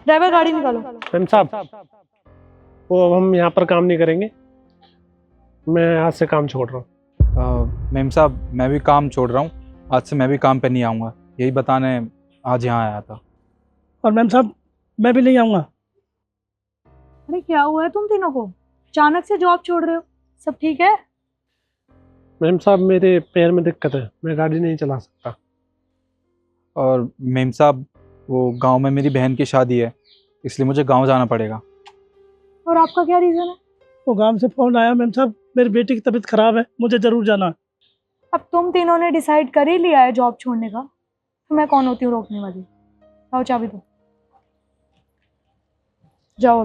Driver गाड़ी निकालो। Ma'am साहब, वो अब हम यहाँ पर काम नहीं करेंगे, मैं आज से काम छोड़ रहा हूँ। मैम साहब, मैं भी काम छोड़ रहा हूँ, आज से मैं भी काम पे नहीं आऊँगा, यही बताने आज यहाँ आया था। और मैम साहब, मैं भी नहीं आऊँगा। अरे क्या हुआ है तुम तीनों को, अचानक से जॉब छोड़ रहे हो? सब ठीक है? मैम साहब, मेरे पैर में दिक्कत है, मैं गाड़ी नहीं चला सकता। और मैम साहब, वो गांव में मेरी बहन की शादी है, इसलिए मुझे गांव जाना पड़ेगा। और आपका क्या रीज़न है? वो गांव से फ़ोन आया मैम साहब, मेरी बेटी की तबीयत ख़राब है, मुझे ज़रूर जाना है। अब तुम तीनों ने डिसाइड कर ही लिया है जॉब छोड़ने का, तो मैं कौन होती हूँ रोकने वाली? आओ चाबी दो, जाओ।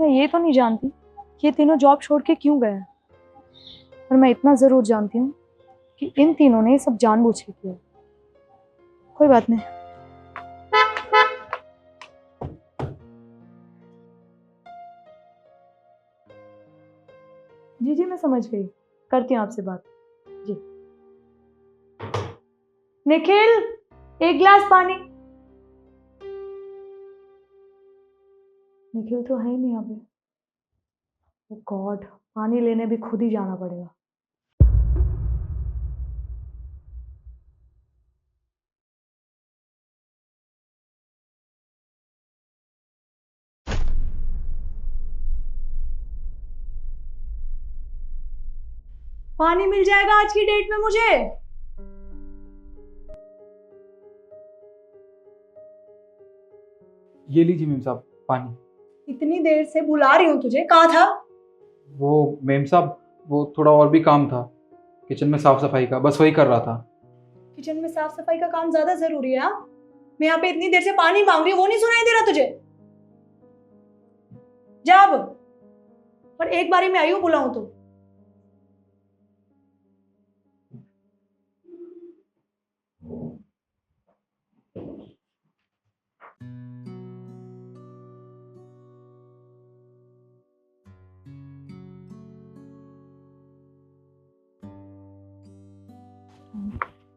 मैं ये तो नहीं जानती कि ये तीनों जॉब छोड़ के क्यों गए हैं, पर मैं इतना ज़रूर जानती हूँ कि इन तीनों ने सब जानबूझ के किया। कोई बात नहीं। जी जी, मैं समझ गई, करती हूँ आपसे बात। जी निखिल, एक गिलास पानी। निखिल तो है ही नहीं यहाँ पे। ओ गॉड, पानी लेने भी खुद ही जाना पड़ेगा। पानी मिल जाएगा आज की डेट में मुझे? ये लीजिए मैम साहब पानी। इतनी देर से बुला रही हूँ तुझे, कहाँ था? वो मैम साहब, वो थोड़ा और भी काम था किचन में साफ सफाई का, बस वही कर रहा था। किचन में साफ सफाई का काम ज्यादा जरूरी है? हाँ, मैं यहाँ पे इतनी देर से पानी मांग रही हूँ, वो नहीं सुनाई दे रहा तुझे? जा अब, पर एक बारी में आई हूँ, बुलाऊं तो।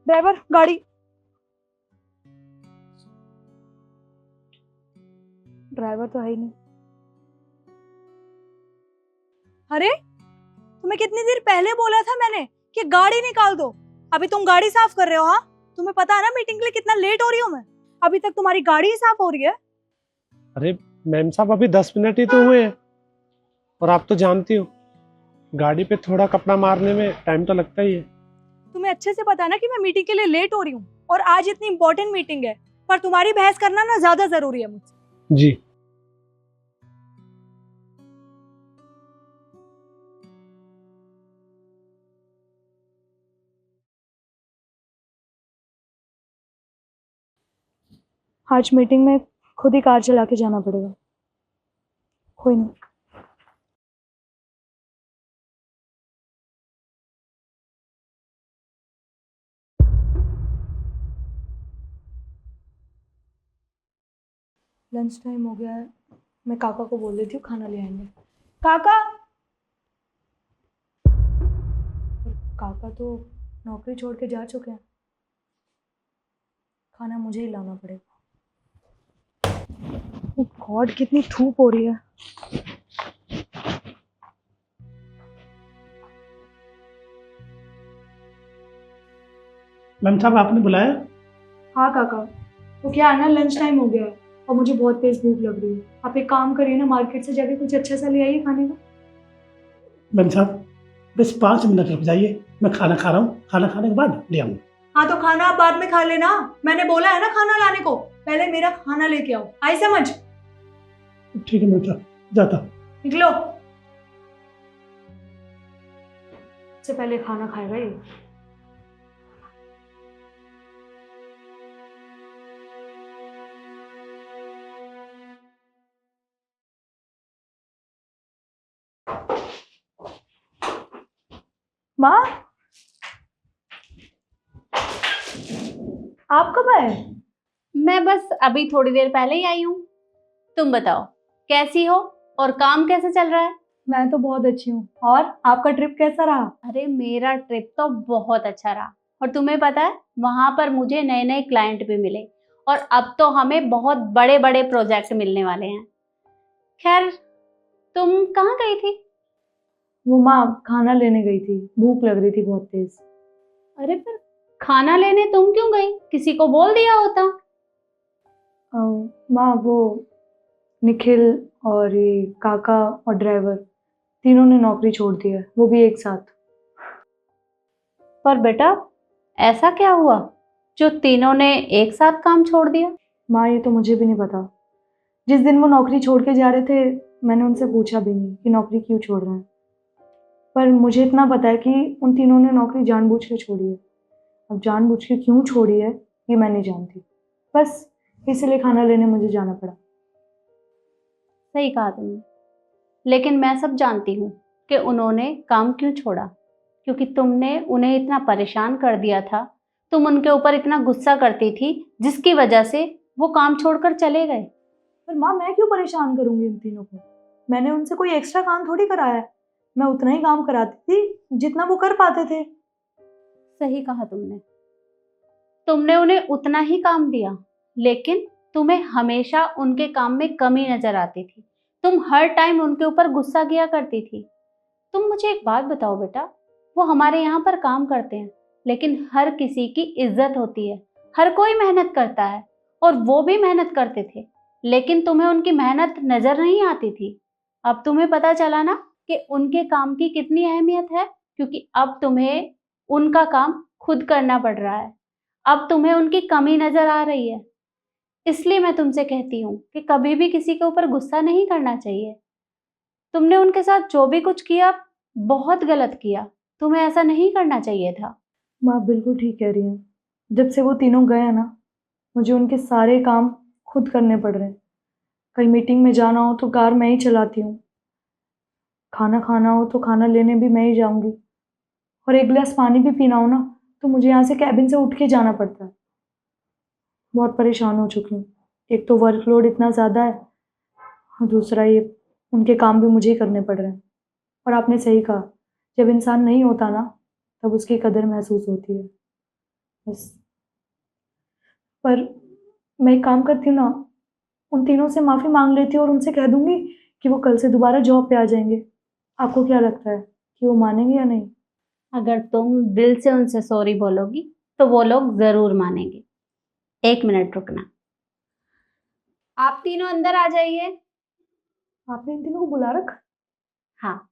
ड्राइवर गाड़ी। ड्राइवर तो है ही नहीं। अरे तुम्हें कितनी देर पहले बोला था मैंने कि गाड़ी निकाल दो, अभी तुम गाड़ी साफ कर रहे हो? हाँ, तुम्हें पता है ना मीटिंग के लिए कितना लेट हो रही हूँ मैं, अभी तक तुम्हारी गाड़ी ही साफ हो रही है। अरे मैम साहब, अभी 10 मिनट ही तो हुए हैं, और आप तो जानती हो गाड़ी पे थोड़ा कपड़ा मारने में टाइम तो लगता ही है। तुम्हें अच्छे से पता है ना कि मैं मीटिंग के लिए लेट हो रही हूँ, और आज इतनी इंपॉर्टेंट मीटिंग है, पर तुम्हारी बहस करना ना ज्यादा जरूरी है मुझसे। जी। आज मीटिंग में खुद ही कार चला के जाना पड़ेगा। कोई नहीं। लंच टाइम हो गया है, मैं काका को बोल देती हूँ खाना ले आएंगे। काका। काका तो नौकरी छोड़ के जा चुके हैं, खाना मुझे ही लाना पड़ेगा। ओह गॉड, कितनी धूप हो रही है। मैम साहब, आपने बुलाया? हाँ काका, वो क्या है ना, लंच टाइम हो गया है और मुझे बहुत तेज भूख लग रही है। आप एक काम करिए ना, मार्केट से जाके कुछ अच्छा सा ले आइए खाने का। मैम साहब, बस 5 मिनट रुक जाइए, मैं खाना खा रहा हूँ, खाना खाने के बाद ले आऊँगा। हाँ तो खाना आप बाद में खा लेना, मैंने बोला है ना खाना लाने को, पहले मेरा खाना लेके आओ, आई समझ? ठीक है मैम साहब, जाता हूँ। निकलो। से पहले खाना खाएगा ये। माँ, आप कब आए? मैं बस अभी थोड़ी देर पहले ही आई हूँ। तुम बताओ कैसी हो और काम कैसे चल रहा है? मैं तो बहुत अच्छी हूँ। और आपका ट्रिप कैसा रहा? अरे मेरा ट्रिप तो बहुत अच्छा रहा। और तुम्हें पता है वहां पर मुझे नए नए क्लाइंट भी मिले और अब तो हमें बहुत बड़े बड़े प्रोजेक्ट मिलने वाले हैं। खैर, तुम कहाँ गई थी? वो माँ खाना लेने गई थी, भूख लग रही थी बहुत तेज। अरे पर खाना लेने तुम क्यों गई? किसी को बोल दिया होता। माँ वो निखिल और ये काका और ड्राइवर तीनों ने नौकरी छोड़ दी है, वो भी एक साथ। पर बेटा ऐसा क्या हुआ जो तीनों ने एक साथ काम छोड़ दिया? माँ ये तो मुझे भी नहीं पता। जिस दिन वो नौकरी छोड़ के जा रहे थे मैंने उनसे पूछा भी नहीं कि नौकरी क्यों छोड़ रहे हैं, पर मुझे इतना पता है कि उन तीनों ने नौकरी जानबूझ के छोड़ी है। अब जानबूझ के क्यों छोड़ी है ये मैं नहीं जानती, बस इसलिए खाना लेने मुझे जाना पड़ा। सही कहा तुमने, लेकिन मैं सब जानती हूँ कि उन्होंने काम क्यों छोड़ा। क्योंकि तुमने उन्हें इतना परेशान कर दिया था, तुम उनके ऊपर इतना गुस्सा करती थी जिसकी वजह से वो काम छोड़कर चले गए। पर माँ मैं क्यों परेशान करूंगी इन तीनों को? मैंने उनसे कोई एक्स्ट्रा काम थोड़ी कराया है, मैं उतना ही काम कराती थी जितना वो कर पाते थे। सही कहा तुमने, तुमने उन्हें उतना ही काम दिया, लेकिन तुम्हें हमेशा उनके काम में कमी नजर आती थी। तुम हर टाइम उनके ऊपर गुस्सा किया करती थी। तुम मुझे एक बात बताओ बेटा, वो हमारे यहाँ पर काम करते हैं, लेकिन हर किसी की इज्जत होती है, हर कोई मेहनत करता है और वो भी मेहनत करते थे, लेकिन तुम्हें उनकी मेहनत नजर नहीं आती थी। अब तुम्हें पता चला ना कि उनके काम की कितनी अहमियत है, क्योंकि अब तुम्हें उनका काम खुद करना पड़ रहा है। अब तुम्हें उनकी कमी नजर आ रही है। इसलिए मैं तुमसे कहती हूँ कि कभी भी किसी के ऊपर गुस्सा नहीं करना चाहिए। तुमने उनके साथ जो भी कुछ किया बहुत गलत किया, तुम्हें ऐसा नहीं करना चाहिए था। माँ बिल्कुल ठीक कह रही हैं। जब से वो तीनों गए हैं ना, मुझे उनके सारे काम खुद करने पड़ रहे हैं। कहीं मीटिंग में जाना हो तो कार मैं ही चलाती हूँ, खाना खाना हो तो खाना लेने भी मैं ही जाऊंगी, और एक गिलास पानी भी पीना हो ना तो मुझे यहाँ से कैबिन से उठ के जाना पड़ता है। बहुत परेशान हो चुकी हूँ। एक तो वर्कलोड इतना ज़्यादा है और दूसरा ये उनके काम भी मुझे ही करने पड़ रहे हैं। और आपने सही कहा, जब इंसान नहीं होता ना तब उसकी कदर महसूस होती है। बस पर मैं एक काम करती हूँ ना, उन तीनों से माफ़ी मांग लेती हूँ और उनसे कह दूंगी कि वो कल से दोबारा जॉब पे आ जाएंगे। आपको क्या लगता है कि वो मानेंगे या नहीं? अगर तुम दिल से उनसे सॉरी बोलोगी तो वो लोग जरूर मानेंगे। एक मिनट रुकना, आप तीनों अंदर आ जाइए। आपने इन तीनों को बुला रखा? हाँ,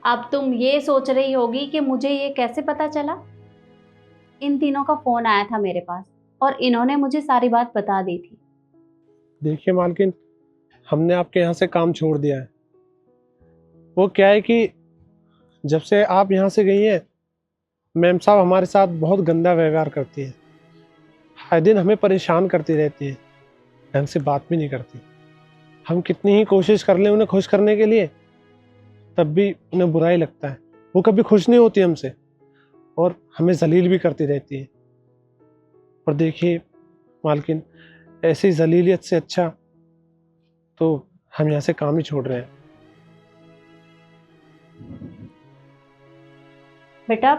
अब तुम ये सोच रही होगी कि मुझे ये कैसे पता चला। इन तीनों का फोन आया था मेरे पास और इन्होंने मुझे सारी बात बता दी थी। देखिए मालकिन, हमने आपके यहाँ से काम छोड़ दिया है। वो क्या है कि जब से आप यहाँ से गई हैं, मैम साहब हमारे साथ बहुत गंदा व्यवहार करती है। हर दिन हमें परेशान करती रहती है, ढंग से बात भी नहीं करती। हम कितनी ही कोशिश कर लें उन्हें खुश करने के लिए, तब भी उन्हें बुरा ही लगता है। वो कभी खुश नहीं होती हमसे और हमें जलील भी करती रहती है। और देखिए मालकिन, ऐसी जलीलियत से अच्छा तो हम यहाँ से काम ही छोड़ रहे हैं। बेटा,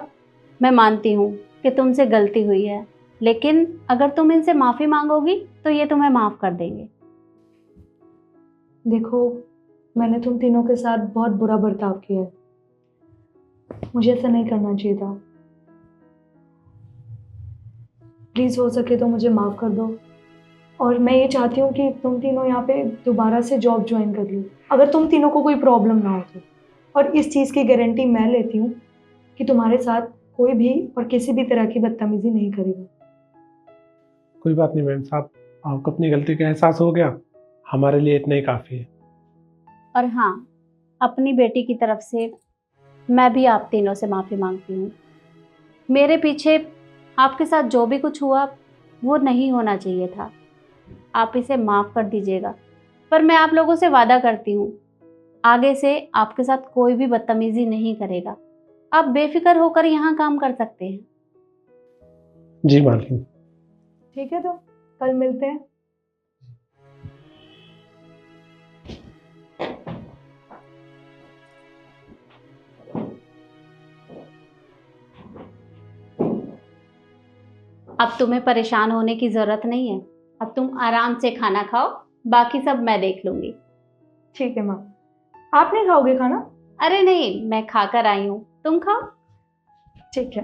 मैं मानती हूँ कि तुमसे गलती हुई है, लेकिन अगर तुम इनसे माफी मांगोगी तो ये तुम्हें माफ कर देंगे। देखो, मैंने तुम तीनों के साथ बहुत बुरा बर्ताव किया है, मुझे ऐसा नहीं करना चाहिए था। प्लीज़ हो सके तो मुझे माफ़ कर दो। और मैं ये चाहती हूँ कि तुम तीनों यहाँ पे दोबारा से जॉब ज्वाइन कर लो, अगर तुम तीनों को कोई प्रॉब्लम ना हो तो। और इस चीज़ की गारंटी मैं लेती हूँ कि तुम्हारे साथ कोई भी और किसी भी तरह की बदतमीजी नहीं करेगा। कोई बात नहीं मैम साहब, आपको अपनी गलती का एहसास हो गया, हमारे लिए इतना ही काफ़ी है। और हाँ, अपनी बेटी की तरफ से मैं भी आप तीनों से माफ़ी मांगती हूँ। मेरे पीछे आपके साथ जो भी कुछ हुआ वो नहीं होना चाहिए था। आप इसे माफ़ कर दीजिएगा। पर मैं आप लोगों से वादा करती हूँ, आगे से आपके साथ कोई भी बदतमीजी नहीं करेगा। आप बेफिक्र होकर यहाँ काम कर सकते हैं। जी मालकिन। ठीक है, तो कल मिलते हैं। अब तुम्हें परेशान होने की जरूरत नहीं है। अब तुम आराम से खाना खाओ, बाकी सब मैं देख लूंगी। ठीक है माँ। आप नहीं खाओगे खाना? अरे नहीं, मैं खाकर आई हूँ, तुम खाओ। ठीक है।